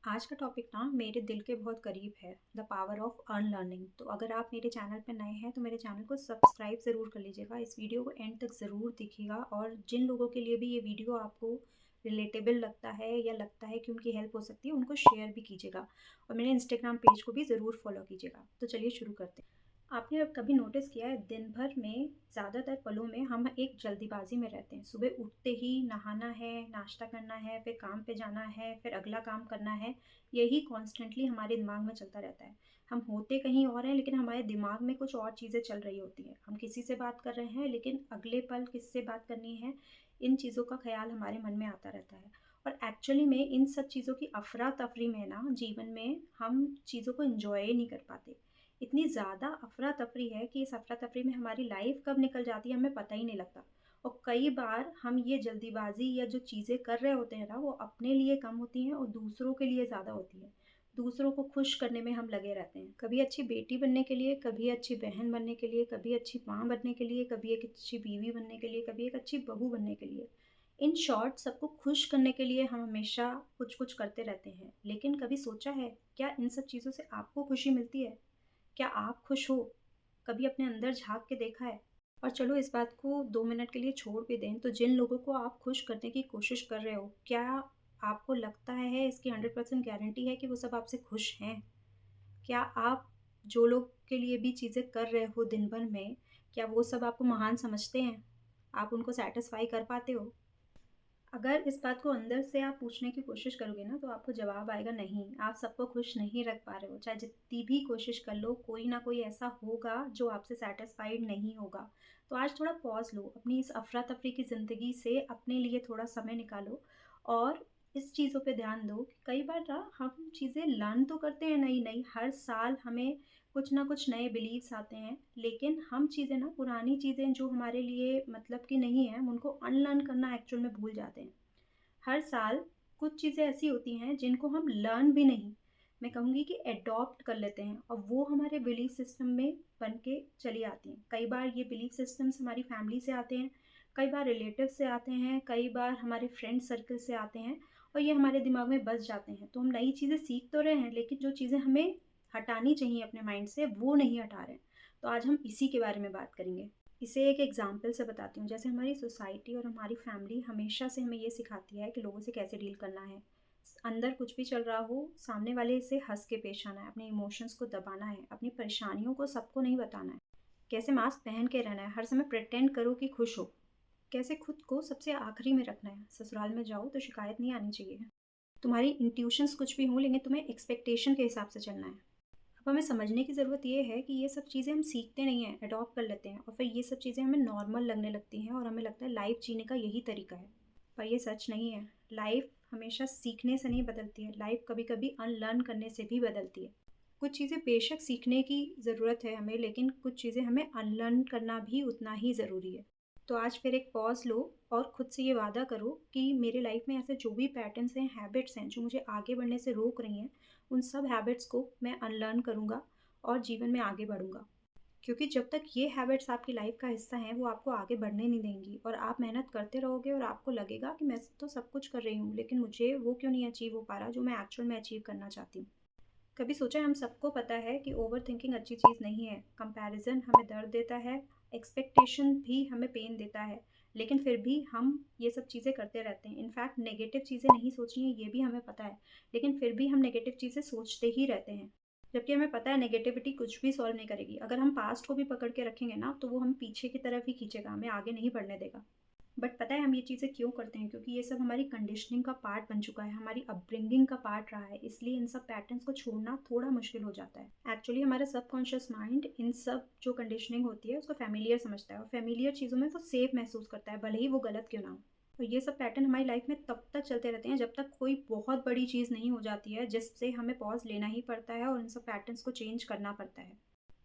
आज का टॉपिक ना मेरे दिल के बहुत करीब है, द पावर ऑफ अनलर्निंग। तो अगर आप मेरे चैनल पर नए हैं तो मेरे चैनल को सब्सक्राइब ज़रूर कर लीजिएगा, इस वीडियो को एंड तक ज़रूर देखिएगा और जिन लोगों के लिए भी ये वीडियो आपको रिलेटेबल लगता है या लगता है कि उनकी हेल्प हो सकती है उनको शेयर भी कीजिएगा और मेरे इंस्टाग्राम पेज को भी ज़रूर फॉलो कीजिएगा। तो चलिए शुरू करते हैं। आपने अब कभी नोटिस किया है, दिन भर में ज़्यादातर पलों में हम एक जल्दीबाजी में रहते हैं। सुबह उठते ही नहाना है, नाश्ता करना है, फिर काम पे जाना है, फिर अगला काम करना है। यही कॉन्स्टेंटली हमारे दिमाग में चलता रहता है। हम होते कहीं और हैं लेकिन हमारे दिमाग में कुछ और चीज़ें चल रही होती हैं। हम किसी से बात कर रहे हैं लेकिन अगले पल किससे बात करनी है, इन चीज़ों का ख्याल हमारे मन में आता रहता है। और एक्चुअली में इन सब चीज़ों की अफरा तफरी में ना जीवन में हम चीज़ों को एंजॉय ही नहीं कर पाते। इतनी ज़्यादा अफरा तफरी है कि इस अफरा तफरी में हमारी लाइफ कब निकल जाती है हमें पता ही नहीं लगता। और कई बार हम ये जल्दीबाजी या जो चीज़ें कर रहे होते हैं ना वो अपने लिए कम होती हैं और दूसरों के लिए ज़्यादा होती हैं। दूसरों को खुश करने में हम लगे रहते हैं, कभी अच्छी बेटी बनने के लिए, कभी अच्छी बहन बनने के लिए, कभी अच्छी माँ बनने के लिए, कभी एक अच्छी बीवी बनने के लिए, कभी एक अच्छी बहू बनने के लिए। इन शॉर्ट सबको खुश करने के लिए हम हमेशा कुछ कुछ करते रहते हैं, लेकिन कभी सोचा है क्या इन सब चीज़ों से आपको खुशी मिलती है? क्या आप खुश हो? कभी अपने अंदर झाँक के देखा है? और चलो इस बात को 2 मिनट के लिए छोड़ भी दें, तो जिन लोगों को आप खुश करने की कोशिश कर रहे हो, क्या आपको लगता है इसकी 100% गारंटी है कि वो सब आपसे खुश हैं? क्या आप जो लोग के लिए भी चीज़ें कर रहे हो दिन भर में, क्या वो सब आपको महान समझते हैं? आप उनको सैटिस्फाई कर पाते हो? अगर इस बात को अंदर से आप पूछने की कोशिश करोगे ना तो आपको जवाब आएगा नहीं, आप सबको खुश नहीं रख पा रहे हो। चाहे जितनी भी कोशिश कर लो, कोई ना कोई ऐसा होगा जो आपसे सैटिस्फाइड नहीं होगा। तो आज थोड़ा पॉज़ लो, अपनी इस अफ़रा-तफ़री की ज़िंदगी से अपने लिए थोड़ा समय निकालो और इस चीज़ों पे ध्यान दो कि कई बार ना हम चीज़ें लर्न तो करते हैं नई-नई, हर साल हमें कुछ ना कुछ नए बिलीव्स आते हैं, लेकिन हम चीज़ें ना पुरानी चीज़ें जो हमारे लिए मतलब की नहीं है, हम उनको अनलर्न करना एक्चुअल में भूल जाते हैं। हर साल कुछ चीज़ें ऐसी होती हैं जिनको हम लर्न भी नहीं, मैं कहूँगी कि एडॉप्ट कर लेते हैं और वो हमारे बिलीफ सिस्टम में बन के चली आती हैं। कई बार ये बिलीफ सिस्टम्स हमारी फैमिली से आते हैं, कई बार रिलेटिव से आते हैं, कई बार हमारे फ्रेंड सर्कल से आते हैं और ये हमारे दिमाग में बस जाते हैं। तो हम नई चीज़ें सीख तो रहे हैं लेकिन जो चीज़ें हमें हटानी चाहिए अपने माइंड से वो नहीं हटा रहे हैं। तो आज हम इसी के बारे में बात करेंगे। इसे एक एग्जाम्पल से बताती हूँ। जैसे हमारी सोसाइटी और हमारी फैमिली हमेशा से हमें ये सिखाती है कि लोगों से कैसे डील करना है। अंदर कुछ भी चल रहा हो, सामने वाले से हंस के पेश आना है, अपने इमोशंस को दबाना है, अपनी परेशानियों को सबको नहीं बताना है। कैसे मास्क पहन के रहना है, हर समय प्रिटेंड करो कि खुश हो। कैसे खुद को सबसे आखिरी में रखना है, ससुराल में जाओ तो शिकायत नहीं आनी चाहिए। तुम्हारी इंट्यूशंस कुछ भी हों लेकिन तुम्हें एक्सपेक्टेशन के हिसाब से चलना है। अब हमें समझने की ज़रूरत ये है कि ये सब चीज़ें हम सीखते नहीं हैं, अडॉप्ट कर लेते हैं और फिर ये सब चीज़ें हमें नॉर्मल लगने लगती हैं और हमें लगता है लाइफ जीने का यही तरीका है। पर ये सच नहीं है। लाइफ हमेशा सीखने से नहीं बदलती है, लाइफ कभी-कभी अनलर्न करने से भी बदलती है। कुछ चीज़ें बेशक सीखने की ज़रूरत है हमें, लेकिन कुछ चीज़ें हमें अनलर्न करना भी उतना ही ज़रूरी है। तो आज फिर एक पॉज़ लो और खुद से ये वादा करो कि मेरे लाइफ में ऐसे जो भी पैटर्न्स हैं, हैबिट्स हैं, जो मुझे आगे बढ़ने से रोक रही हैं, उन सब हैबिट्स को मैं अनलर्न करूँगा और जीवन में आगे बढ़ूँगा। क्योंकि जब तक ये हैबिट्स आपकी लाइफ का हिस्सा हैं, वो आपको आगे बढ़ने नहीं देंगी और आप मेहनत करते रहोगे और आपको लगेगा कि मैं तो सब कुछ कर रही हूँ, लेकिन मुझे वो क्यों नहीं अचीव हो पा रहा जो मैं एक्चुअल में अचीव करना चाहती हूँ। कभी सोचा है, हम सबको पता है कि ओवरथिंकिंग अच्छी चीज़ नहीं है। कंपैरिज़न हमें दर्द देता है, एक्सपेक्टेशन भी हमें पेन देता है, लेकिन फिर भी हम ये सब चीज़ें करते रहते हैं। इनफैक्ट नेगेटिव चीज़ें नहीं सोचनी है ये भी हमें पता है, लेकिन फिर भी हम नेगेटिव चीज़ें सोचते ही रहते हैं। जबकि हमें पता है नेगेटिविटी कुछ भी सॉल्व नहीं करेगी। अगर हम पास्ट को भी पकड़ के रखेंगे ना तो वो हमें पीछे की तरफ ही खींचेगा, हमें आगे नहीं बढ़ने देगा। बट पता है हम ये चीज़ें क्यों करते हैं? क्योंकि ये सब हमारी कंडीशनिंग का पार्ट बन चुका है, हमारी अपब्रिंगिंग का पार्ट रहा है, इसलिए इन सब पैटर्न्स को छोड़ना थोड़ा मुश्किल हो जाता है। एक्चुअली हमारा सबकॉन्शियस माइंड इन सब जो कंडीशनिंग होती है उसको फ़ैमिलियर समझता है और फ़ैमिलियर चीज़ों में वो सेफ़ महसूस करता है, भले ही वो गलत क्यों ना हो। और ये सब पैटर्न हमारी लाइफ में तब तक चलते रहते हैं जब तक कोई बहुत बड़ी चीज़ नहीं हो जाती है, जिससे हमें पॉज़ लेना ही पड़ता है और इन सब पैटर्न्स को चेंज करना पड़ता है।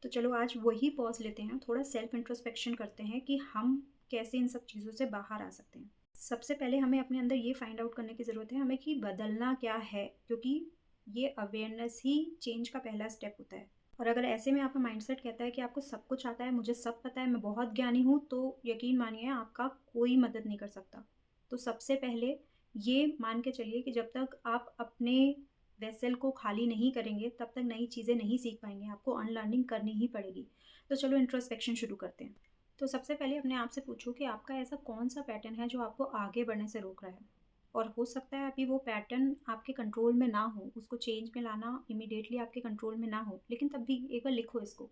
तो चलो आज वही पॉज़ लेते हैं, थोड़ा सेल्फ इंट्रोस्पेक्शन करते हैं कि हम कैसे इन सब चीज़ों से बाहर आ सकते हैं। सबसे पहले हमें अपने अंदर ये फाइंड आउट करने की ज़रूरत है हमें कि बदलना क्या है, क्योंकि ये अवेयरनेस ही चेंज का पहला स्टेप होता है। और अगर ऐसे में आपका माइंडसेट कहता है कि आपको सब कुछ आता है, मुझे सब पता है, मैं बहुत ज्ञानी हूँ, तो यकीन मानिए आपका कोई मदद नहीं कर सकता। तो सबसे पहले ये मान के चलिए कि जब तक आप अपने वेसल को खाली नहीं करेंगे तब तक नई चीज़ें नहीं सीख पाएंगे, आपको अनलर्निंग करनी ही पड़ेगी। तो चलो इंट्रोस्पेक्शन शुरू करते हैं। तो सबसे पहले अपने आप से पूछो कि आपका ऐसा कौन सा पैटर्न है जो आपको आगे बढ़ने से रोक रहा है। और हो सकता है अभी वो पैटर्न आपके कंट्रोल में ना हो, उसको चेंज में लाना इमीडिएटली आपके कंट्रोल में ना हो, लेकिन तब भी एक बार लिखो इसको।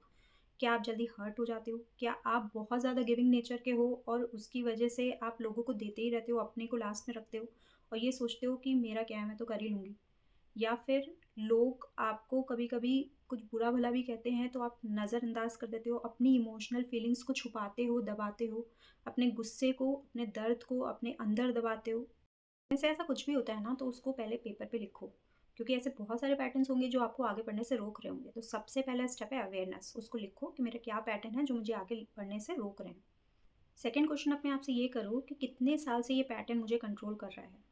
क्या आप जल्दी हर्ट हो जाते हो? क्या आप बहुत ज़्यादा गिविंग नेचर के हो और उसकी वजह से आप लोगों को देते ही रहते हो, अपने को लास्ट में रखते हो और ये सोचते हो कि मेरा क्या है, मैं तो कर ही लूँगी? या फिर लोग आपको कभी-कभी कुछ बुरा भला भी कहते हैं तो आप नज़रअंदाज कर देते हो, अपनी इमोशनल फीलिंग्स को छुपाते हो, दबाते हो, अपने गुस्से को, अपने दर्द को अपने अंदर दबाते हो। वैसे ऐसा कुछ भी होता है ना तो उसको पहले पेपर पे लिखो, क्योंकि ऐसे बहुत सारे पैटर्न्स होंगे जो आपको आगे बढ़ने से रोक रहे होंगे। तो सबसे पहला स्टेप है अवेयरनेस, उसको लिखो कि मेरा क्या पैटर्न है जो मुझे आगे बढ़ने से रोक रहे हैं। सेकंड क्वेश्चन अपने आप से ये करो कि कितने साल से ये पैटर्न मुझे कंट्रोल कर रहा है,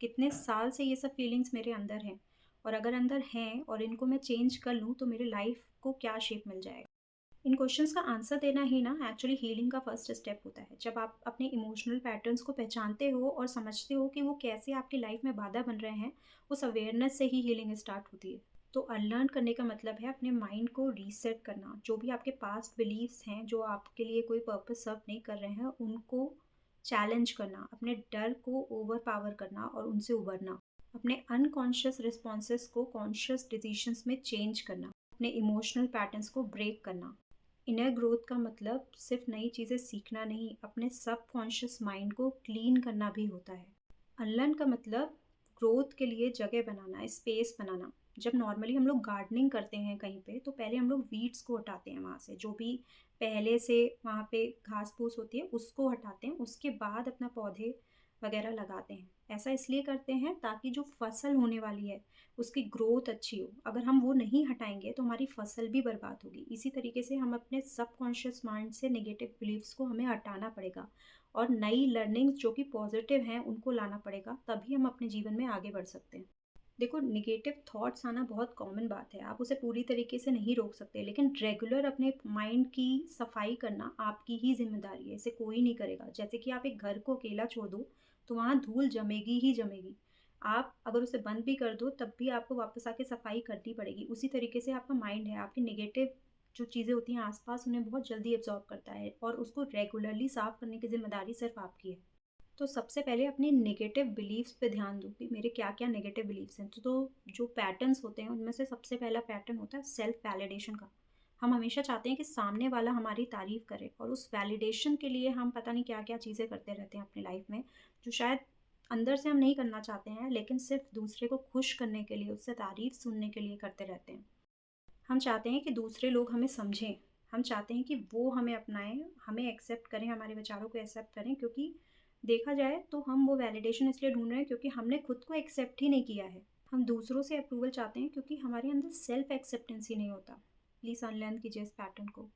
कितने साल से ये सब फीलिंग्स मेरे अंदर हैं, और अगर अंदर हैं और इनको मैं चेंज कर लूँ तो मेरे लाइफ को क्या शेप मिल जाएगा। इन क्वेश्चंस का आंसर देना ही ना एक्चुअली हीलिंग का फर्स्ट स्टेप होता है। जब आप अपने इमोशनल पैटर्न्स को पहचानते हो और समझते हो कि वो कैसे आपकी लाइफ में बाधा बन रहे हैं, उस अवेयरनेस से ही हीलिंग स्टार्ट होती है। तो अनलर्न करने का मतलब है अपने माइंड को रीसेट करना। जो भी आपके पास्ट बिलीव्स हैं जो आपके लिए कोई पर्पस सर्व नहीं कर रहे हैं, उनको चैलेंज करना, अपने डर को ओवर पावर करना और उनसे उबरना, अपने अनकॉन्शियस रिस्पॉन्सेस को कॉन्शियस डिसीजंस में चेंज करना, अपने इमोशनल पैटर्न्स को ब्रेक करना। इनर ग्रोथ का मतलब सिर्फ नई चीज़ें सीखना नहीं, अपने सब कॉन्शियस माइंड को क्लीन करना भी होता है। अनलर्न का मतलब ग्रोथ के लिए जगह बनाना, स्पेस बनाना। जब नॉर्मली हम लोग गार्डनिंग करते हैं कहीं पे, तो पहले हम लोग वीड्स को हटाते हैं, वहाँ से जो भी पहले से वहाँ पे घास फूस होती है उसको हटाते हैं, उसके बाद अपना पौधे वगैरह लगाते हैं। ऐसा इसलिए करते हैं ताकि जो फसल होने वाली है उसकी ग्रोथ अच्छी हो। अगर हम वो नहीं हटाएंगे तो हमारी फसल भी बर्बाद होगी। इसी तरीके से हम अपने सबकॉन्शियस माइंड से नेगेटिव बिलीव्स को हमें हटाना पड़ेगा और नई लर्निंग्स जो कि पॉजिटिव हैं उनको लाना पड़ेगा, तभी हम अपने जीवन में आगे बढ़ सकते हैं। देखो, नेगेटिव थॉट्स आना बहुत कॉमन बात है, आप उसे पूरी तरीके से नहीं रोक सकते, लेकिन रेगुलर अपने माइंड की सफाई करना आपकी ही जिम्मेदारी है, इसे कोई नहीं करेगा। जैसे कि आप एक घर को अकेला छोड़ दो तो वहाँ धूल जमेगी ही जमेगी। आप अगर उसे बंद भी कर दो तब भी आपको वापस आके सफाई करनी पड़ेगी। उसी तरीके से आपका माइंड है, आपकी नेगेटिव जो चीज़ें होती हैं आसपास उन्हें बहुत जल्दी एब्जॉर्ब करता है और उसको रेगुलरली साफ करने की जिम्मेदारी सिर्फ आपकी है। तो सबसे पहले अपने नेगेटिव बिलीव्स पे ध्यान दो कि मेरे क्या क्या नेगेटिव बिलीव्स हैं। तो जो पैटर्न्स होते हैं उनमें से सबसे पहला पैटर्न होता है सेल्फ वैलिडेशन का। हम हमेशा चाहते हैं कि सामने वाला हमारी तारीफ करे, और उस वैलिडेशन के लिए हम पता नहीं क्या क्या चीज़ें करते रहते हैं अपनी लाइफ में, जो शायद अंदर से हम नहीं करना चाहते हैं, लेकिन सिर्फ दूसरे को खुश करने के लिए, उससे तारीफ सुनने के लिए करते रहते हैं। हम चाहते हैं कि दूसरे लोग हमें समझें, हम चाहते हैं कि वो हमें अपनाएं, हमें एक्सेप्ट करें, हमारे विचारों को एक्सेप्ट करें, क्योंकि देखा जाए तो हम वो वैलिडेशन इसलिए ढूंढ रहे हैं क्योंकि हमने खुद को एक्सेप्ट ही नहीं किया है। हम दूसरों से अप्रूवल चाहते हैं क्योंकि हमारे अंदर सेल्फ एक्सेप्टेंस ही नहीं होता। प्लीज़ अनलर्न कीजिए इस पैटर्न को।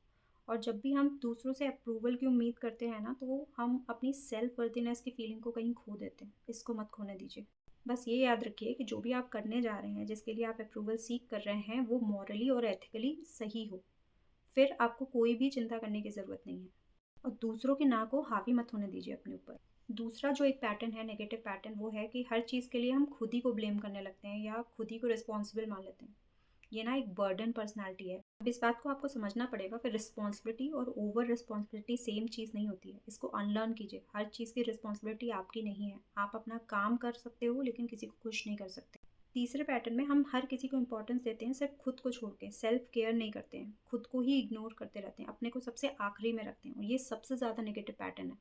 और जब भी हम दूसरों से अप्रूवल की उम्मीद करते हैं ना, तो हम अपनी सेल्फ वर्दीनेस की फीलिंग को कहीं खो देते हैं। इसको मत खोने दीजिए। बस ये याद रखिए कि जो भी आप करने जा रहे हैं, जिसके लिए आप अप्रूवल सीख कर रहे हैं, वो मॉरली और एथिकली सही हो। फिर आपको कोई भी चिंता करने की ज़रूरत नहीं है। और दूसरों के ना को हावी मत होने दीजिए अपने ऊपर। दूसरा जो एक पैटर्न है, नेगेटिव पैटर्न, वो है कि हर चीज़ के लिए हम खुद ही को ब्लेम करने लगते हैं या खुद ही को रिस्पॉन्सिबल मान लेते हैं। ये ना एक बर्डन पर्सनैलिटी है। अब इस बात को आपको समझना पड़ेगा कि रिस्पॉन्सिबिलिटी और ओवर रिस्पॉन्सिबिलिटी सेम चीज़ नहीं होती है। इसको अनलर्न कीजिए। हर चीज़ की रिस्पॉन्सिबिलिटी आपकी नहीं है। आप अपना काम कर सकते हो लेकिन किसी को खुश नहीं कर सकते। तीसरे पैटर्न में हम हर किसी को इंपॉर्टेंस देते हैं सिर्फ खुद को छोड़ के, सेल्फ केयर नहीं करते हैं, खुद को ही इग्नोर करते रहते हैं, अपने को सबसे आखिरी में रखते हैं, और ये सबसे ज़्यादा नेगेटिव पैटर्न है।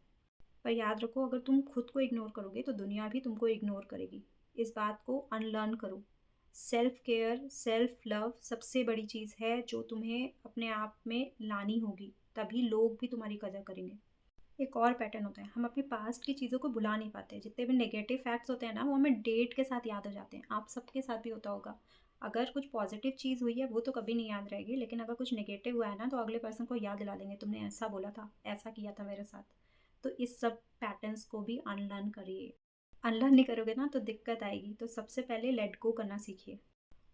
पर याद रखो, अगर तुम खुद को इग्नोर करोगे तो दुनिया भी तुमको इग्नोर करेगी। इस बात को अनलर्न करो। सेल्फ केयर, सेल्फ लव सबसे बड़ी चीज़ है जो तुम्हें अपने आप में लानी होगी, तभी लोग भी तुम्हारी कदर करेंगे। एक और पैटर्न होता है, हम अपनी पास्ट की चीज़ों को भुला नहीं पाते। जितने भी नेगेटिव फैक्ट्स होते हैं ना, वो हमें डेट के साथ याद हो जाते हैं। आप सबके साथ भी होता होगा। अगर कुछ पॉजिटिव चीज़ हुई है वो तो कभी नहीं याद रहेगी, लेकिन अगर कुछ नेगेटिव हुआ है ना तो अगले पर्सन को याद दिला देंगे, तुमने ऐसा बोला था, ऐसा किया था मेरे साथ। तो इस सब पैटर्न्स को भी अनलर्न करिए। अनलर्न नहीं करोगे ना तो दिक्कत आएगी। तो सबसे पहले लेट गो करना सीखिए।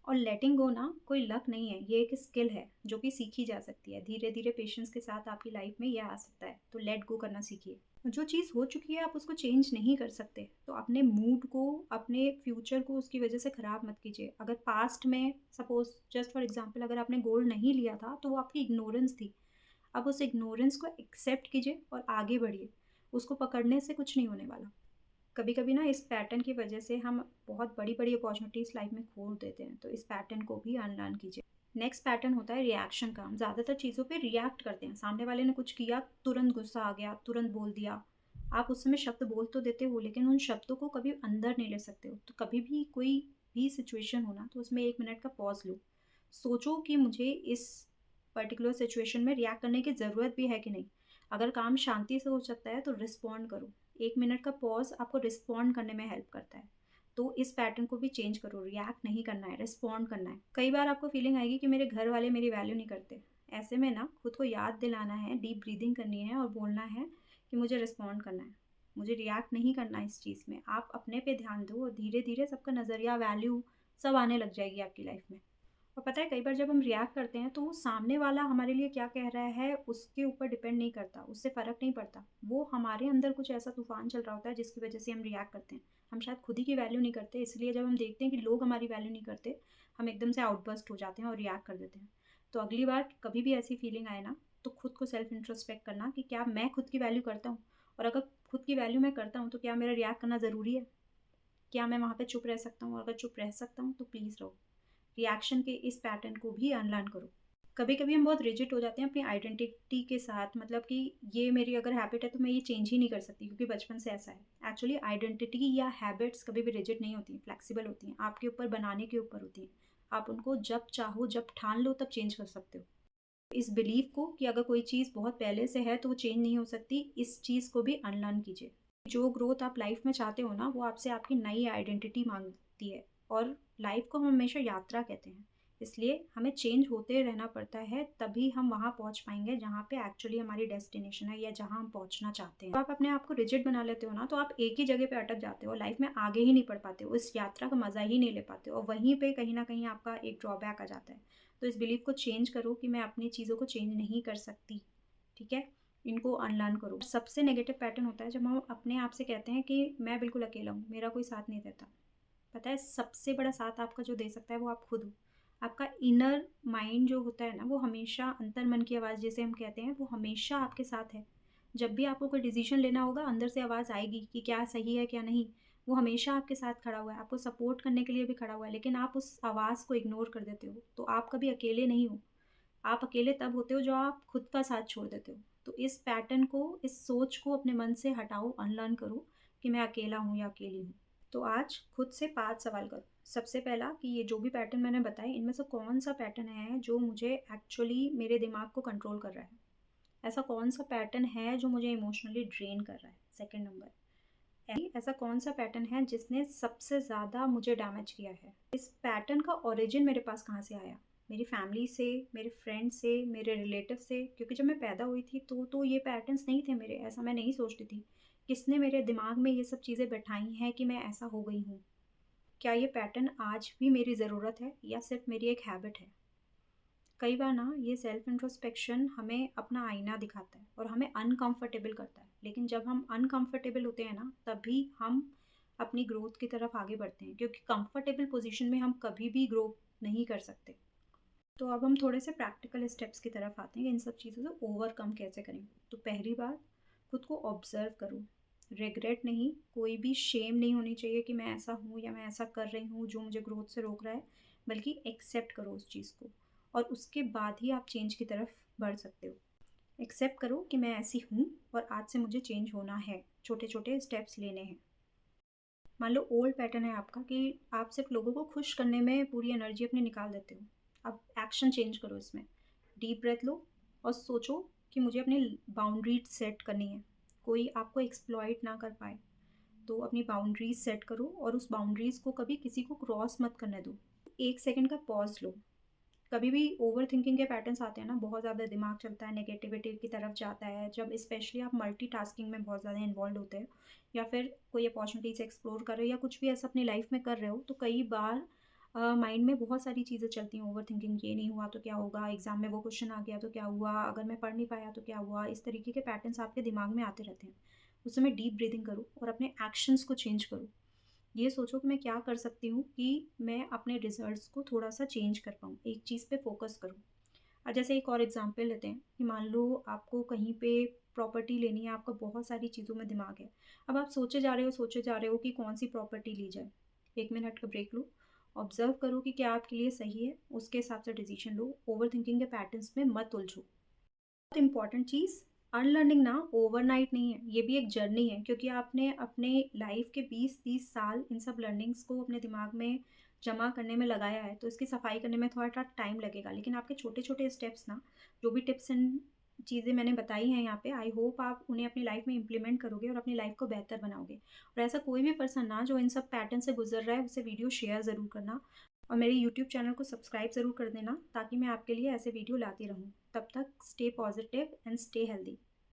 और लेटिंग गो ना कोई लक नहीं है, ये एक स्किल है जो कि सीखी जा सकती है। धीरे धीरे पेशेंस के साथ आपकी लाइफ में यह आ सकता है। तो लेट गो करना सीखिए। जो चीज़ हो चुकी है आप उसको चेंज नहीं कर सकते, तो अपने मूड को, अपने फ्यूचर को उसकी वजह से ख़राब मत कीजिए। अगर पास्ट में सपोज़ जस्ट फॉर एग्ज़ाम्पल अगर आपने गोल्ड नहीं लिया था, तो वो आपकी इग्नोरेंस थी। अब उस इग्नोरेंस को एक्सेप्ट कीजिए और आगे बढ़िए। उसको पकड़ने से कुछ नहीं होने वाला। कभी-कभी ना इस पैटर्न की वजह से हम बहुत बड़ी-बड़ी अपॉर्च्युनिटीज़ लाइफ़ में खो देते हैं, तो इस पैटर्न को भी अनलर्न कीजिए। नेक्स्ट पैटर्न होता है रिएक्शन का। हम ज़्यादातर चीज़ों पे रिएक्ट करते हैं। सामने वाले ने कुछ किया, तुरंत गुस्सा आ गया, तुरंत बोल दिया। आप उस समय शब्द बोल तो देते हो, लेकिन उन शब्दों को कभी अंदर नहीं ले सकते हो। तो कभी भी कोई भी सिचुएशन हो ना, तो उसमें 1 मिनट का पॉज़ लो। सोचो कि मुझे इस पर्टिकुलर सिचुएशन में रिएक्ट करने की ज़रूरत भी है कि नहीं? अगर काम शांति से हो सकता है, तो रिस्पॉन्ड करो। 1 मिनट का पॉज़ आपको रिस्पॉन्ड करने में हेल्प करता है। तो इस पैटर्न को भी चेंज करो, रिएक्ट नहीं करना है, रिस्पॉन्ड करना है। कई बार आपको फीलिंग आएगी कि मेरे घर वाले मेरी वैल्यू नहीं करते। ऐसे में ना खुद को याद दिलाना है, डीप ब्रीदिंग करनी है और बोलना है कि मुझे रिस्पॉन्ड करना है। मुझे रिएक्ट नहीं करना है इस चीज़ में। आप अपने पे ध्यान दो और धीरे-धीरे सबका नज़रिया, वैल्यू सब आने लग जाएगी आपकी लाइफ़ में। और पता है कई बार जब हम रिएक्ट करते हैं तो वो सामने वाला हमारे लिए क्या कह रहा है उसके ऊपर डिपेंड नहीं करता, उससे फ़र्क नहीं पड़ता। वो हमारे अंदर कुछ ऐसा तूफ़ान चल रहा होता है जिसकी वज़ह से हम रिएक्ट करते हैं। हम शायद खुद ही की वैल्यू नहीं करते, इसलिए जब हम देखते हैं कि लोग हमारी वैल्यू नहीं करते, हम एकदम से आउटबर्स्ट हो जाते हैं और रिएक्ट कर देते हैं। तो अगली बार कभी भी ऐसी फीलिंग आए ना, तो खुद को सेल्फ इंट्रोस्पेक्ट करना कि क्या मैं खुद की वैल्यू करता हूँ? और अगर खुद की वैल्यू मैं करता हूँ तो क्या मेरा रिएक्ट करना ज़रूरी है? क्या मैं वहाँ पे चुप रह सकता हूँ? अगर चुप रह सकता हूँ तो प्लीज़ रहो। रिएक्शन के इस पैटर्न को भी अनलर्न करो। कभी-कभी हम बहुत रिजिड हो जाते हैं अपनी आइडेंटिटी के साथ, मतलब कि ये मेरी अगर हैबिट है तो मैं ये चेंज ही नहीं कर सकती क्योंकि बचपन से ऐसा है। एक्चुअली आइडेंटिटी या हैबिट्स कभी भी रिजिड नहीं होती हैं, फ्लेक्सिबल होती हैं। आपके ऊपर बनाने के ऊपर होती हैं। आप उनको जब चाहो, जब ठान लो तब चेंज कर सकते हो। इस बिलीफ को कि अगर कोई चीज़ बहुत पहले से है तो वो चेंज नहीं हो सकती, इस चीज़ को भी अनलर्न कीजिए। जो ग्रोथ आप लाइफ में चाहते हो ना, वो आपसे आपकी नई आइडेंटिटी माँगती है और लाइफ को हम हमेशा यात्रा कहते हैं। इसलिए हमें चेंज होते रहना पड़ता है, तभी हम वहाँ पहुँच पाएँगे जहाँ पे एक्चुअली हमारी डेस्टिनेशन है या जहाँ हम पहुँचना चाहते हैं। जब आप अपने आप को रिजिड बना लेते हो ना, तो आप एक ही जगह पे अटक जाते हो, लाइफ में आगे ही नहीं बढ़ पाते हो, इस यात्रा का मज़ा ही नहीं ले पाते हो और वहीं पे कहीं न कहीं आपका एक ड्रॉबैक आ जाता है। तो इस बिलीफ को चेंज करो कि मैं अपनी चीज़ों को चेंज नहीं कर सकती, ठीक है? इनको अनलर्न करो। सबसे नेगेटिव पैटर्न होता है जब हम अपने आप से कहते हैं कि मैं बिल्कुल अकेला हूँ, मेरा कोई साथ नहीं देता। पता है सबसे बड़ा साथ आपका जो दे सकता है वो आप खुद हो। आपका इनर माइंड जो होता है ना, वो हमेशा अंतर्मन की आवाज़ जिसे हम कहते हैं, वो हमेशा आपके साथ है। जब भी आपको कोई डिसीज़न लेना होगा, अंदर से आवाज़ आएगी कि क्या सही है, क्या नहीं। वो हमेशा आपके साथ खड़ा हुआ है, आपको सपोर्ट करने के लिए भी खड़ा हुआ है, लेकिन आप उस आवाज़ को इग्नोर कर देते हो। तो आप कभी अकेले नहीं हो। आप अकेले तब होते हो, जो आप खुद का साथ छोड़ देते हो। तो इस पैटर्न को, इस सोच को अपने मन से हटाओ, अनलर्न करो कि मैं अकेला हूँ या अकेली हूँ। तो आज खुद से 5 सवाल करो। सबसे पहला कि ये जो भी पैटर्न मैंने बताए, इनमें से कौन-सा पैटर्न है जो मुझे एक्चुअली मेरे दिमाग को कंट्रोल कर रहा है? ऐसा कौन-सा पैटर्न है जो मुझे इमोशनली ड्रेन कर रहा है? सेकंड नंबर, ऐसा कौन-सा पैटर्न है जिसने सबसे ज़्यादा मुझे डैमेज किया है? इस पैटर्न का ओरिजिन मेरे पास कहाँ से आया? मेरी फैमिली से, मेरे फ्रेंड से, मेरे रिलेटिव से? क्योंकि जब मैं पैदा हुई थी तो ये पैटर्न्स नहीं थे मेरे, ऐसा मैं नहीं सोचती थी। किसने मेरे दिमाग में ये सब चीज़ें बैठाई हैं कि मैं ऐसा हो गई हूँ? क्या ये पैटर्न आज भी मेरी ज़रूरत है या सिर्फ़ मेरी एक हैबिट है? कई बार ना ये सेल्फ इंट्रोस्पेक्शन हमें अपना आईना दिखाता है और हमें अनकंफर्टेबल करता है, लेकिन जब हम अनकंफर्टेबल होते हैं ना, तभी हम अपनी ग्रोथ की तरफ आगे बढ़ते हैं, क्योंकि कंफर्टेबल पोजीशन में हम कभी भी ग्रो नहीं कर सकते। तो अब हम थोड़े से प्रैक्टिकल स्टेप्स की तरफ आते हैं कि इन सब चीज़ों से ओवरकम कैसे करें। तो पहली बात, खुद को ऑब्जर्व करो। रिग्रेट नहीं, कोई भी शेम नहीं होनी चाहिए कि मैं ऐसा हूँ या मैं ऐसा कर रही हूँ जो मुझे ग्रोथ से रोक रहा है, बल्कि एक्सेप्ट करो उस चीज़ को और उसके बाद ही आप चेंज की तरफ बढ़ सकते हो। एक्सेप्ट करो कि मैं ऐसी हूँ और आज से मुझे चेंज होना है, छोटे छोटे स्टेप्स लेने हैं। मान लो ओल्ड पैटर्न है आपका कि आप सिर्फ लोगों को खुश करने में पूरी एनर्जी अपनी निकाल देते हो। अब एक्शन चेंज करो इसमें। डीप ब्रेथ लो और सोचो कि मुझे अपनी बाउंड्रीज सेट करनी है। कोई आपको एक्सप्लॉइट ना कर पाए, तो अपनी बाउंड्रीज सेट करो और उस बाउंड्रीज को कभी किसी को क्रॉस मत करने दो। 1 सेकंड का पॉज लो। कभी भी ओवर थिंकिंग के पैटर्न्स आते हैं ना, बहुत ज़्यादा दिमाग चलता है, नेगेटिविटी की तरफ जाता है, जब स्पेशली आप मल्टीटास्किंग में बहुत ज़्यादा इन्वॉल्व होते हो या फिर कोई अपॉर्चुनिटीज़ एक्सप्लोर कर रहे हो या कुछ भी ऐसा अपनी लाइफ में कर रहे हो, तो कई बार माइंड में बहुत सारी चीज़ें चलती हैं। ओवर थिंकिंग, ये नहीं हुआ तो क्या होगा, एग्जाम में वो क्वेश्चन आ गया तो क्या हुआ, अगर मैं पढ़ नहीं पाया तो क्या हुआ, इस तरीके के पैटर्न्स आपके दिमाग में आते रहते हैं। उस समय डीप ब्रीदिंग करो और अपने एक्शंस को चेंज करो। ये सोचो कि मैं क्या कर सकती हूँ कि मैं अपने रिजल्ट्स को थोड़ा-सा चेंज कर पाऊँ, एक चीज़ पे फ़ोकस करूँ। जैसे एक और एग्ज़ाम्पल लेते हैं कि मान लो आपको कहीं पे प्रॉपर्टी लेनी है, आपका बहुत सारी चीज़ों में दिमाग है। अब आप सोचे जा रहे हो कि कौन-सी प्रॉपर्टी ली जाए। 1 मिनट का ब्रेक लो, ऑब्ज़र्व करो कि क्या आपके लिए सही है, उसके हिसाब से डिसीज़न लो, ओवरथिंकिंग के पैटर्न्स में मत उलझो। बहुत इम्पॉर्टेंट चीज़, अनलर्निंग ना ओवरनाइट नहीं है, ये भी एक जर्नी है, क्योंकि आपने अपने लाइफ के 20-30 साल इन सब लर्निंग्स को अपने दिमाग में जमा करने में लगाया है, तो इसकी सफाई करने में थोड़ा-सा टाइम लगेगा। लेकिन आपके छोटे-छोटे स्टेप्स ना, जो भी टिप्स एंड चीज़ें मैंने बताई हैं यहाँ पे, आई होप आप उन्हें अपनी लाइफ में इम्प्लीमेंट करोगे और अपनी लाइफ को बेहतर बनाओगे। और ऐसा कोई भी पर्सन ना जो इन सब पैटर्न से गुज़र रहा है, उसे वीडियो शेयर ज़रूर करना और मेरे यूट्यूब चैनल को सब्सक्राइब ज़रूर कर देना, ताकि मैं आपके लिए ऐसे वीडियो लाती रहूँ। तब तक stay positive and stay healthy.